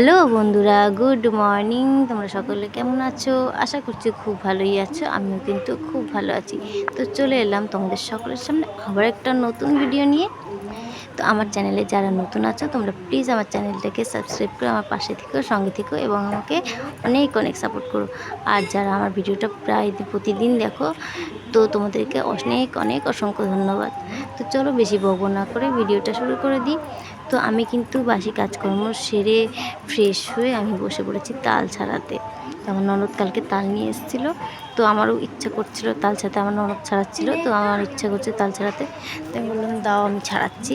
Hello বন্ধুরা, good morning. তোমরা সকলে কেমন আছো? আশা করছি খুব ভালোই আছো। আমিও কিন্তু খুব ভালো আছি। তো চলে এলাম তোমাদের সকলের সামনে আবার একটা নতুন ভিডিও নিয়ে। তো আমার চ্যানেলে যারা নতুন আছো তোমরা প্লিজ আমার চ্যানেলটাকে সাবস্ক্রাইব করে আমার পাশে থেকো, সঙ্গে থেকো এবং আমাকে অনেক অনেক সাপোর্ট করো। আর যারা আমার ভিডিওটা প্রায় প্রতিদিন দেখো, তো তোমাদেরকে অনেক অনেক অসংখ্য ধন্যবাদ। তো চলো বেশি বকবো না করে ভিডিওটা শুরু করে দিই। তো আমি কিন্তু বাসি কাজকর্ম সেরে ফ্রেশ হয়ে আমি বসে পড়েছি তাল ছাড়াতে। আমার ননদ কালকে তাল নিয়ে এসেছিলো, তো আমারও ইচ্ছা করছিল তাল ছাড়াতে। আমার ননদ ছাড়াচ্ছিল, তো আমার ইচ্ছা করছে তাল ছাড়াতে। তো আমি বললাম দাও আমি ছাড়াচ্ছি।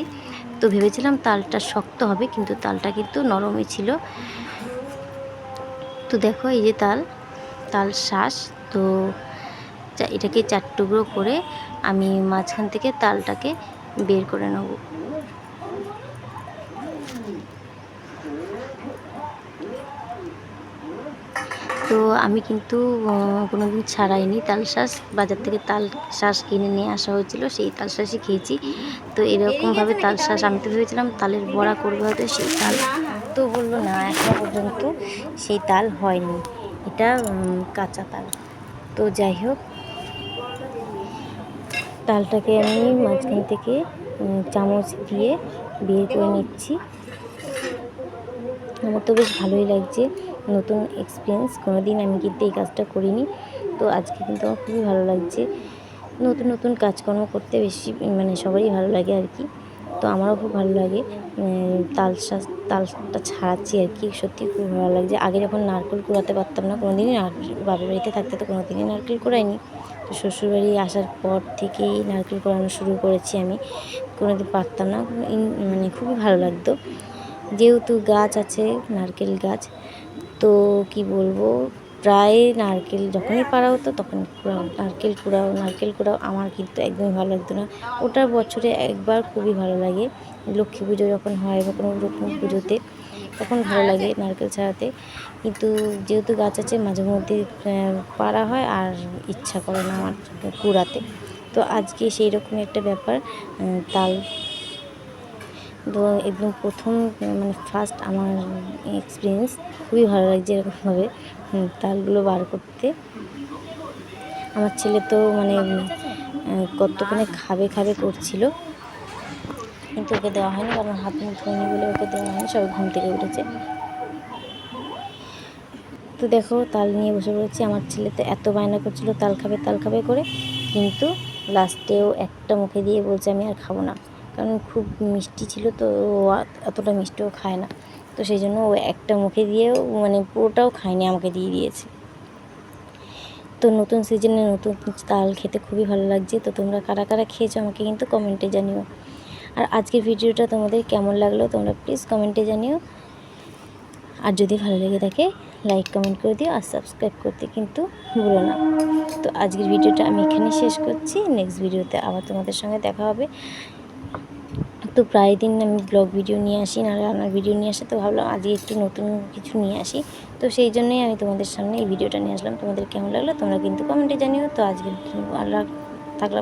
তো ভেবেছিলাম তালটা শক্ত হবে, কিন্তু তালটা কিন্তু নরমই ছিল। তো দেখো এই যে তাল শ্বাস। তো এটাকে 4 টুকরো করে আমি মাঝখান থেকে তালটাকে বের করে নেব। তো আমি কিন্তু কোনো দিন ছাড়াইনি তাল শাঁস। বাজার থেকে তাল শাঁস কিনে নিয়ে আসা হয়েছিল, সেই তাল শাঁসই খেয়েছি। তো এরকমভাবে তাল শাঁস আমি তো ভেবেছিলাম তালের বড়া করবে হয়তো সেই তাল। তো বললো না, এখনো পর্যন্ত সেই তাল হয়নি, এটা কাঁচা তাল। তো যাই হোক, তালটাকে আমি মাঝখান থেকে চামচ দিয়ে বের করে নিচ্ছি। আমার তো বেশ ভালোই লাগছে, নতুন এক্সপিরিয়েন্স। কোনো দিন আমি কিন্তু এই কাজটা করিনি, তো আজকে কিন্তু আমার খুবই ভালো লাগছে। নতুন নতুন কাজকর্ম করতে বেশি সবারই ভালো লাগে আর কি। তো আমারও খুব ভালো লাগে। তালটা ছাড়াচ্ছি আর কি, সত্যি খুব ভালো লাগছে। আগে যখন নারকেল কুড়াতে পারতাম না, কোনো দিনই বাপের বাড়িতে থাকতে তো কোনো দিনই নারকেল কুড়াইনি। তো শ্বশুরবাড়ি আসার পর থেকেই নারকেল কুড়ানো শুরু করেছি আমি। কোনো দিন পারতাম না, খুবই ভালো লাগতো। যেহেতু গাছ আছে, নারকেল গাছ, তো কি বলবো, প্রায় নারকেল যখনই পাড়া হতো তখন নারকেল কুড়াও আমার কিন্তু একদমই ভালো লাগতো না। ওটা বছরে একবার খুবই ভালো লাগে, লক্ষ্মী পুজো যখন হয় বা কোনো রকম পুজোতে, তখন ভালো লাগে নারকেল ছাড়াতে। কিন্তু যেহেতু গাছ আছে, মাঝে মধ্যে পাড়া হয় আর ইচ্ছা করে না আমার কুড়াতে। তো আজকে সেই রকমই একটা ব্যাপার। তাল তো একদম প্রথম ফার্স্ট আমার এক্সপিরিয়েন্স, খুবই ভালো লাগছে এরকমভাবে তালগুলো বার করতে। আমার ছেলে তো কতক্ষণে খাবে করছিল, কিন্তু ওকে দেওয়া হয়নি, কারণ হাত মুখ ধোয়নি বলে ওকে দেওয়া হয়নি। সবাই ঘুম থেকে উঠেছে। তো দেখো তাল নিয়ে বসে পড়েছি। আমার ছেলে তো এত বায়না করছিল তাল খাবে করে, কিন্তু লাস্টেও একটা মুখে দিয়ে বলছে আমি আর খাবো না, কারণ খুব মিষ্টি ছিল। তো ও এতটা মিষ্টিও খায় না, তো সেই জন্য ও একটা মুখে দিয়েও পুরোটাও খায়নি, আমাকে দিয়ে দিয়েছে। তো নতুন সিজনে নতুন তাল খেতে খুবই ভালো লাগছে। তো তোমরা কারা কারা খেয়েছো আমাকে কিন্তু কমেন্টে জানিও। আর আজকের ভিডিওটা তোমাদের কেমন লাগলো তোমরা প্লিজ কমেন্টে জানিও। আর যদি ভালো লেগে থাকে লাইক কমেন্ট করে দিও, আর সাবস্ক্রাইব করতে কিন্তু ভুলো না। তো আজকের ভিডিওটা আমি এখানে শেষ করছি। নেক্সট ভিডিওতে আবার তোমাদের সঙ্গে দেখা হবে। তো প্রায় দিন আমি ব্লগ ভিডিও নিয়ে আসি, না রান্নার ভিডিও নিয়ে আসি, তো ভাবলাম আজকে একটু নতুন কিছু নিয়ে আসি। তো সেই জন্যই আমি তোমাদের সামনে এই ভিডিওটা নিয়ে আসলাম। তোমাদের কেমন লাগলো তোমরা কিন্তু কমেন্টে জানিও। তো আজকে থাকলাম।